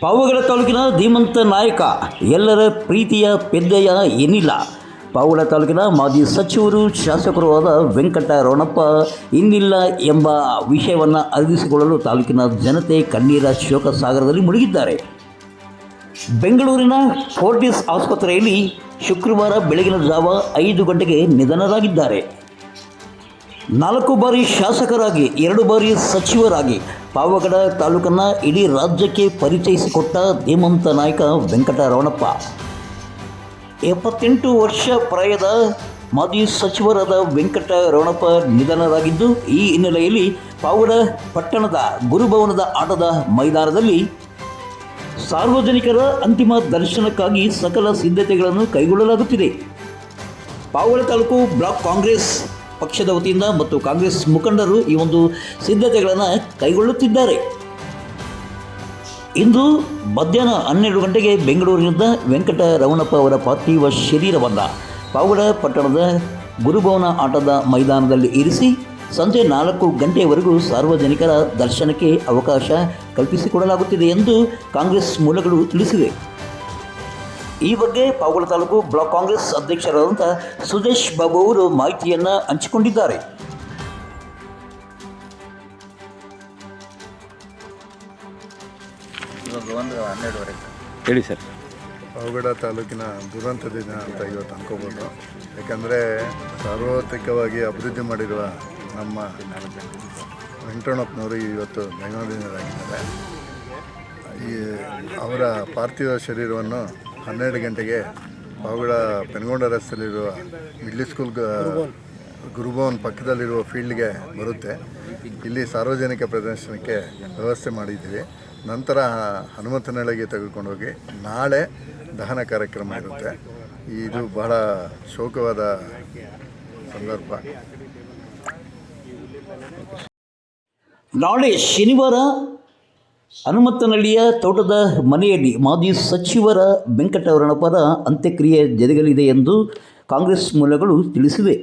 ಪಾವಗಡ ತಾಲೂಕಿನ ಧೀಮಂತ ನಾಯಕ ಎಲ್ಲರ ಪ್ರೀತಿಯ ಪೆದ್ದಯ್ಯ ಏನಿಲ್ಲ. ಪಾವಗಡ ತಾಲೂಕಿನ ಮಾಜಿ ಸಚಿವರು ಶಾಸಕರು ಆದ ವೆಂಕಟರಮಣಪ್ಪ ಇನ್ನಿಲ್ಲ ಎಂಬ ವಿಷಯವನ್ನು ಅರಗಿಸಿಕೊಳ್ಳಲು ತಾಲೂಕಿನ ಜನತೆ ಕಣ್ಣೀರ ಶೋಕ ಸಾಗರದಲ್ಲಿ ಮುಳುಗಿದ್ದಾರೆ. ಬೆಂಗಳೂರಿನ ಫೋರ್ಟಿಸ್ ಆಸ್ಪತ್ರೆಯಲ್ಲಿ ಶುಕ್ರವಾರ ಬೆಳಗಿನ ಜಾವ 5 ಗಂಟೆಗೆ ನಿಧನರಾಗಿದ್ದಾರೆ. 4 ಬಾರಿ ಶಾಸಕರಾಗಿ 2 ಬಾರಿ ಸಚಿವರಾಗಿ ಪಾವಗಡ ತಾಲೂಕನ್ನು ಇಡೀ ರಾಜ್ಯಕ್ಕೆ ಪರಿಚಯಿಸಿಕೊಟ್ಟ ಧೀಮಂತ ನಾಯಕ ವೆಂಕಟರಮಣಪ್ಪ 78 ವರ್ಷ ಪ್ರಾಯದ ಮಾಜಿ ಸಚಿವರಾದ ವೆಂಕಟರಮಣಪ್ಪ ನಿಧನರಾಗಿದ್ದು, ಈ ಹಿನ್ನೆಲೆಯಲ್ಲಿ ಪಾವಗಡ ಪಟ್ಟಣದ ಗುರುಭವನದ ಆಟದ ಮೈದಾನದಲ್ಲಿ ಸಾರ್ವಜನಿಕರ ಅಂತಿಮ ದರ್ಶನಕ್ಕಾಗಿ ಸಕಲ ಸಿದ್ಧತೆಗಳನ್ನು ಕೈಗೊಳ್ಳಲಾಗುತ್ತಿದೆ. ಪಾವಗಡ ತಾಲೂಕು ಬ್ಲಾಕ್ ಕಾಂಗ್ರೆಸ್ ಪಕ್ಷದ ವತಿಯಿಂದ ಮತ್ತು ಕಾಂಗ್ರೆಸ್ ಮುಖಂಡರು ಈ ಒಂದು ಸಿದ್ಧತೆಗಳನ್ನು ಕೈಗೊಳ್ಳುತ್ತಿದ್ದಾರೆ. ಇಂದು ಮಧ್ಯಾಹ್ನ 12 ಗಂಟೆಗೆ ಬೆಂಗಳೂರಿನಿಂದ ವೆಂಕಟರಮಣಪ್ಪ ಅವರ ಪಾರ್ಥಿವ ಶರೀರವನ್ನು ಪಾವಗಡ ಪಟ್ಟಣದ ಗುರುಭವನ ಆಟದ ಮೈದಾನದಲ್ಲಿ ಇರಿಸಿ ಸಂಜೆ 4 ಗಂಟೆಯವರೆಗೂ ಸಾರ್ವಜನಿಕರ ದರ್ಶನಕ್ಕೆ ಅವಕಾಶ ಕಲ್ಪಿಸಿಕೊಡಲಾಗುತ್ತಿದೆ ಎಂದು ಕಾಂಗ್ರೆಸ್ ಮೂಲಗಳು ತಿಳಿಸಿವೆ. ಈ ಬಗ್ಗೆ ಪಾವಗಡ ತಾಲೂಕು ಬ್ಲಾಕ್ ಕಾಂಗ್ರೆಸ್ ಅಧ್ಯಕ್ಷರಾದಂಥ ಸುದೇಶ್ ಬಾಬು ಅವರು ಮಾಹಿತಿಯನ್ನು ಹಂಚಿಕೊಂಡಿದ್ದಾರೆ. ಹೇಳಿ ಸರ್. ಪಾವಗಡ ತಾಲೂಕಿನ ದುರಂತ ದಿನ ಅಂತ ಇವತ್ತು ಅನ್ಕೋಬೋದು. ಯಾಕಂದರೆ ಸಾರ್ವತ್ರಿಕವಾಗಿ ಅಭಿವೃದ್ಧಿ ಮಾಡಿರುವ ನಮ್ಮ ವೆಂಕಟರಮಣಪ್ಪನವರು ಇವತ್ತು ದೈನಂದಿನರಾಗಿದ್ದಾರೆ. ಈ ಅವರ ಪಾರ್ಥಿವ ಶರೀರವನ್ನು 12 ಗಂಟೆಗೆ ಪಾವಗಡ ಪೆನಗೊಂಡ ರಸ್ತೆಯಲ್ಲಿರುವ ಮಿಡ್ಲ್ ಸ್ಕೂಲ್ ಗುರುಭವನ್ ಪಕ್ಕದಲ್ಲಿರುವ ಫೀಲ್ಡ್ಗೆ ಬರುತ್ತೆ. ಇಲ್ಲಿ ಸಾರ್ವಜನಿಕ ಪ್ರದರ್ಶನಕ್ಕೆ ವ್ಯವಸ್ಥೆ ಮಾಡಿದ್ದೀವಿ. ನಂತರ ಹನುಮಂತನಹಳ್ಳಿಗೆ ತೆಗೆದುಕೊಂಡೋಗಿ ನಾಳೆ ದಹನ ಕಾರ್ಯಕ್ರಮ ಇರುತ್ತೆ. ಇದು ಬಹಳ ಶೋಕವಾದ ಸಂದರ್ಭ. ನಾಳೆ ಶನಿವಾರ ಹನುಮಂತನಹಳ್ಳಿಯ ತೋಟದ ಮನೆಯಲ್ಲಿ ಮಾಜಿ ಸಚಿವರ ವೆಂಕಟರಮಣಪ್ಪರ ಅಂತ್ಯಕ್ರಿಯೆ ಜರುಗಲಿದೆ ಎಂದು ಕಾಂಗ್ರೆಸ್ ಮೂಲಗಳು ತಿಳಿಸಿವೆ.